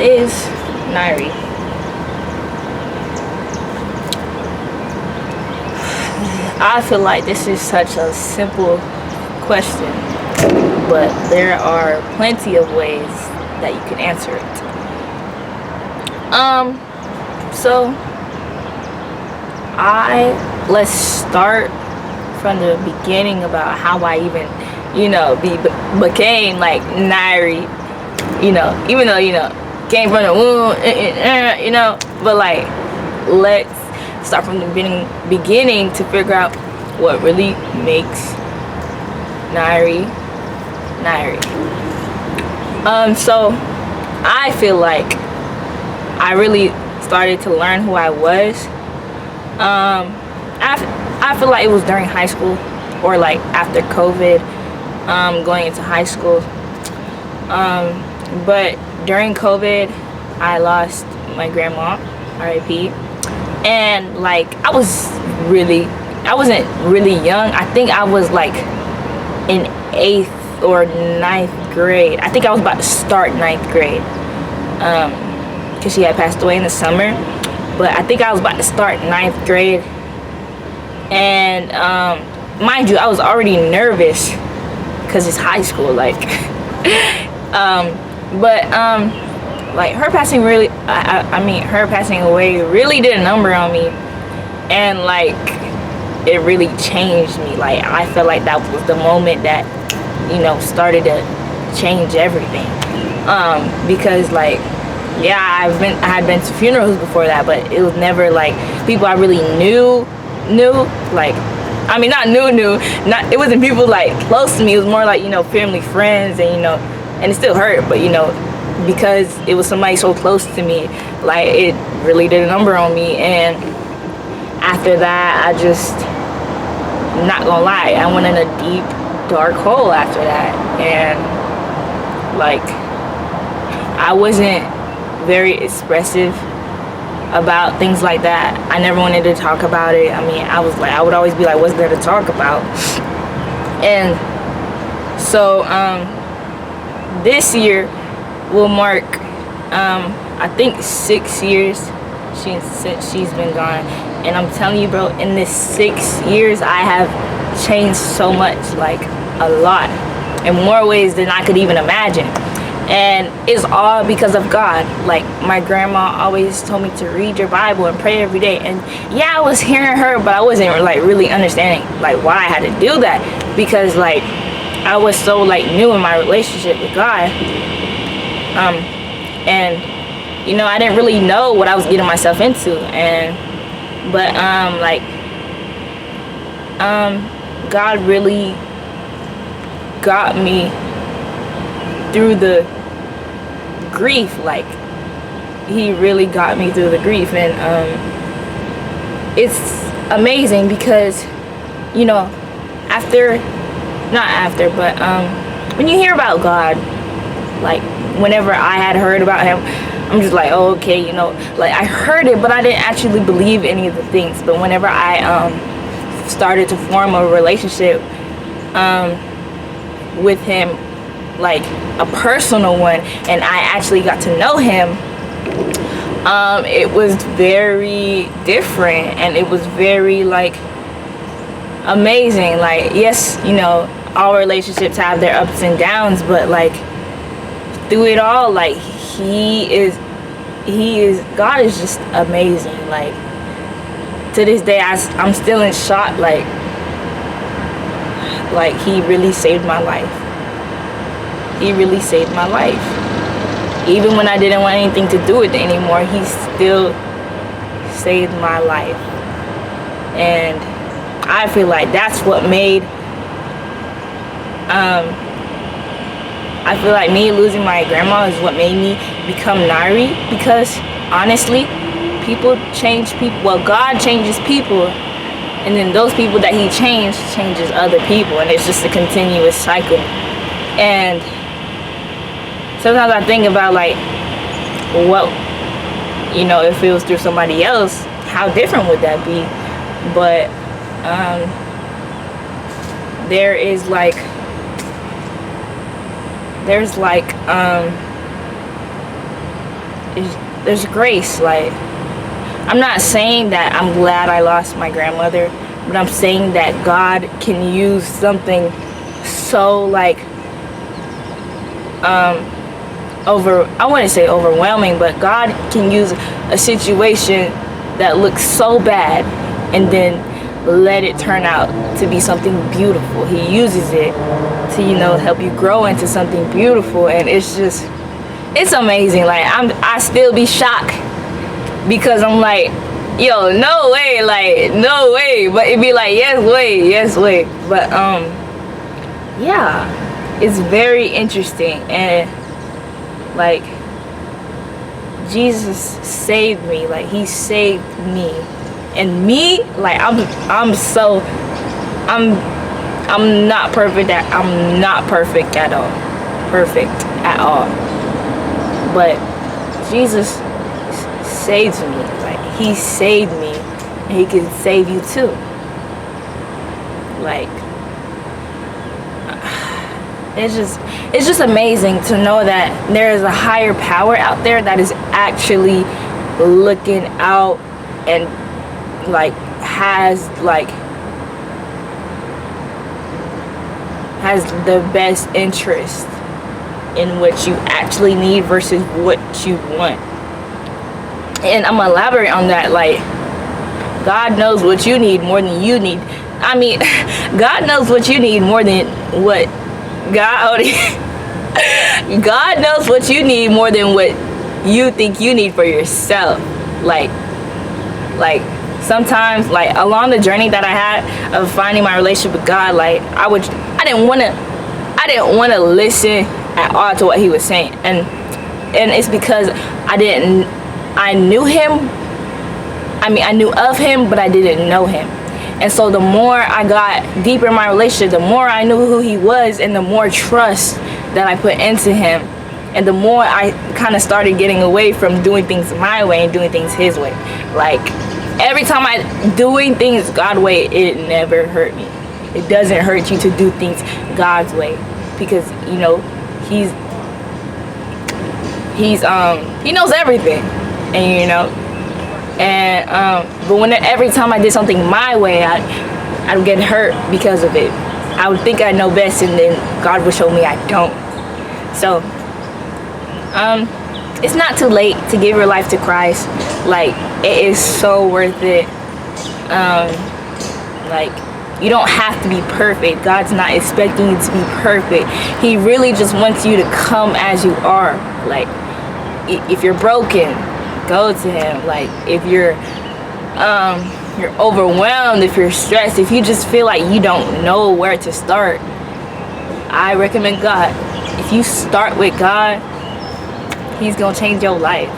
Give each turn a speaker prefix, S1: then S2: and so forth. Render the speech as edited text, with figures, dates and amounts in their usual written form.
S1: is Nairi? I feel like this is such a simple question, but there are plenty of ways that you can answer it. So let's start from the beginning about how I even, became like Nairi, even though, came from the womb, but like, let's start from the beginning to figure out what really makes Nairi. So I feel like I really started to learn who I was. I feel like it was during high school, or like after COVID, going into high school. But during COVID, I lost my grandma, R.I.P. And like I wasn't really young. I think I was like in 8th or 9th grade. I think I was about to start 9th grade, because she had passed away in the summer. But I think I was about to start 9th grade, and mind you, I was already nervous because it's high school, like. Like her passing really, her passing away really did a number on me, and like it really changed me. Like I felt like that was the moment that, started to change everything. Because like, yeah, I had been to funerals before that, but it was never like people I really knew, like, not knew, it wasn't people like close to me. It was more like, family, friends, and and it still hurt, but because it was somebody so close to me, like it really did a number on me. And after that, I just, not gonna lie, I went in a deep dark hole after that, and like I wasn't very expressive about things like that. I never wanted to talk about it. I would always be like, what's there to talk about? And so this year will mark I think 6 years since she's been gone. And I'm telling you, bro, in this 6 years I have changed so much, like a lot, in more ways than I could even imagine. And it's all because of God. Like my grandma always told me to read your Bible and pray every day. And yeah, I was hearing her, but I wasn't like really understanding like why I had to do that, because like I was so like new in my relationship with God. And I didn't really know what I was getting myself into. But God really got me through the grief. Like he really got me through the grief. And it's amazing because when you hear about God, like whenever I had heard about him, I'm just like, oh, okay, like I heard it, but I didn't actually believe any of the things. But whenever I started to form a relationship with him, like a personal one, and I actually got to know him, it was very different, and it was very like amazing. Like yes, all relationships have their ups and downs, but like through it all, like God is just amazing. Like to this day, I'm still in shock. Like he really saved my life. He really saved my life. Even when I didn't want anything to do with it anymore, he still saved my life. And I feel like that's what made I feel like me losing my grandma is what made me become Nairi, because honestly, people change people. Well, God changes people, and then those people that he changed changes other people, and it's just a continuous cycle. And sometimes I think about like, what, if it was through somebody else, how different would that be? But there's there's grace. Like, I'm not saying that I'm glad I lost my grandmother, but I'm saying that God can use something so like I wouldn't say overwhelming, but God can use a situation that looks so bad and then let it turn out to be something beautiful. He uses it to, you know, help you grow into something beautiful, and it's amazing. Like, I still be shocked because I'm like, yo, no way, like, no way. But it'd be like, yes way. But yeah, it's very interesting. And like, Jesus saved me. Like, he saved me. And me, like, I'm not perfect at all. Perfect at all. But Jesus saves me. Like, he saved me, and he can save you too. Like, it's just amazing to know that there is a higher power out there that is actually looking out and like has the best interest in what you actually need versus what you want. And I'm gonna elaborate on that. Like, God knows what you need more than you need. I mean, God knows what you need more than what God knows what you need more than what you think you need for yourself. Like sometimes, like, along the journey that I had of finding my relationship with God, like, I didn't want to listen at all to what he was saying, and it's because I knew him. I mean, I knew of him, but I didn't know him. And so the more I got deeper in my relationship, the more I knew who he was, and the more trust that I put into him, and the more I kind of started getting away from doing things my way and doing things his way. Like, every time I doing things God's way, it never hurt me. It doesn't hurt you to do things God's way, because, you know, he knows everything, and you know. And but every time I did something my way, I'd get hurt because of it. I would think I know best, and then God would show me I don't. So it's not too late to give your life to Christ. Like, it is so worth it. Like, you don't have to be perfect. God's not expecting you to be perfect. He really just wants you to come as you are. Like, if you're broken, go to him. Like, if you're overwhelmed, if you're stressed, if you just feel like you don't know where to start, I recommend God. If you start with God, he's gonna change your life.